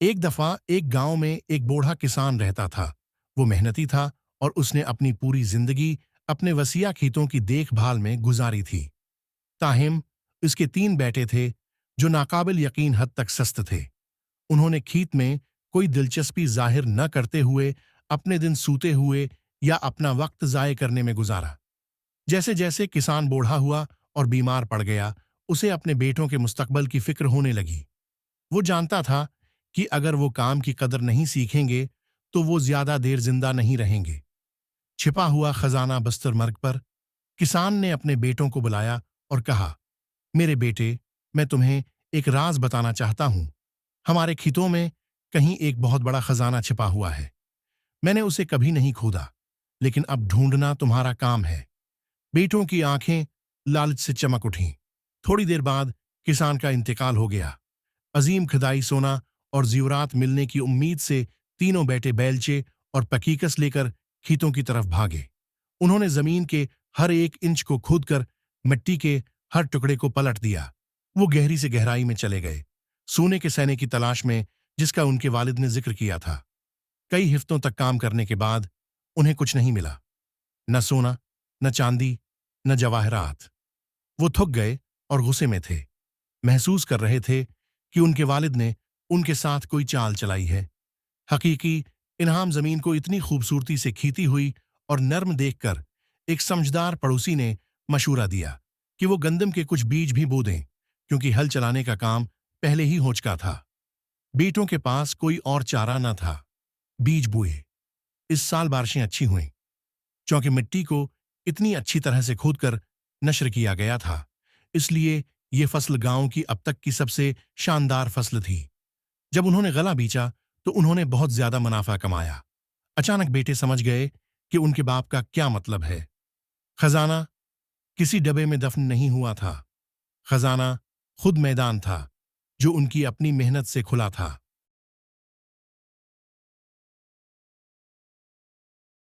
एक दफा एक गांव में एक बूढ़ा किसान रहता था। वो मेहनती था और उसने अपनी पूरी जिंदगी अपने वसीया खेतों की देखभाल में गुजारी थी। ताहिम उसके 3 बेटे थे जो नाकाबिल यकीन हद तक सस्त थे। उन्होंने खेत में कोई दिलचस्पी जाहिर न करते हुए अपने दिन सूते हुए या अपना वक्त जाये करने में गुजारा। जैसे जैसे किसान बूढ़ा हुआ और बीमार पड़ गया, उसे अपने बेटों के मुस्तकबल की फिक्र होने लगी। वो जानता था कि अगर वो काम की कदर नहीं सीखेंगे तो वो ज्यादा देर जिंदा नहीं रहेंगे। छिपा हुआ खजाना बस्तर मर्ग पर किसान ने अपने बेटों को बुलाया और कहा, मेरे बेटे, मैं तुम्हें एक राज बताना चाहता हूं। हमारे खेतों में कहीं एक बहुत बड़ा खजाना छिपा हुआ है। मैंने उसे कभी नहीं खोदा, लेकिन अब ढूंढना तुम्हारा काम है। बेटों की आंखें लालच से चमक उठीं। थोड़ी देर बाद किसान का इंतकाल हो गया। अजीम खुदाई सोना और जीवरात मिलने की उम्मीद से तीनों बेटे बैलचे और पकीकस लेकर खेतों की तरफ भागे। उन्होंने जमीन के हर एक इंच को खोदकर मिट्टी के हर टुकड़े को पलट दिया। वो गहरी से गहराई में चले गए, सोने के सैने की तलाश में, जिसका उनके वालिद ने जिक्र किया था। कई हफ्तों तक काम करने के बाद उन्हें कुछ नहीं मिला। न सोना, न चांदी, न जवाहरात। वो थक गए और गुस्से में थे। महसूस कर रहे थे कि उनके वालिद ने उनके साथ कोई चाल चलाई है। हकीकी इनाम जमीन को इतनी खूबसूरती से खींची हुई और नर्म देखकर एक समझदार पड़ोसी ने मशूरा दिया कि वो गंदम के कुछ बीज भी बो दें, क्योंकि हल चलाने का काम पहले ही हो चुका था। बेटों के पास कोई और चारा न था। बीज बोए। इस साल बारिशें अच्छी हुईं, क्योंकि मिट्टी को इतनी अच्छी तरह से खोदकर नश्र किया गया था। इसलिए ये फसल गांव की अब तक की सबसे शानदार फसल थी। जब उन्होंने गला बीचा तो उन्होंने बहुत ज्यादा मुनाफा कमाया। अचानक बेटे समझ गए कि उनके बाप का क्या मतलब है। खजाना किसी डब्बे में दफन नहीं हुआ था। खजाना खुद मैदान था, जो उनकी अपनी मेहनत से खुला था।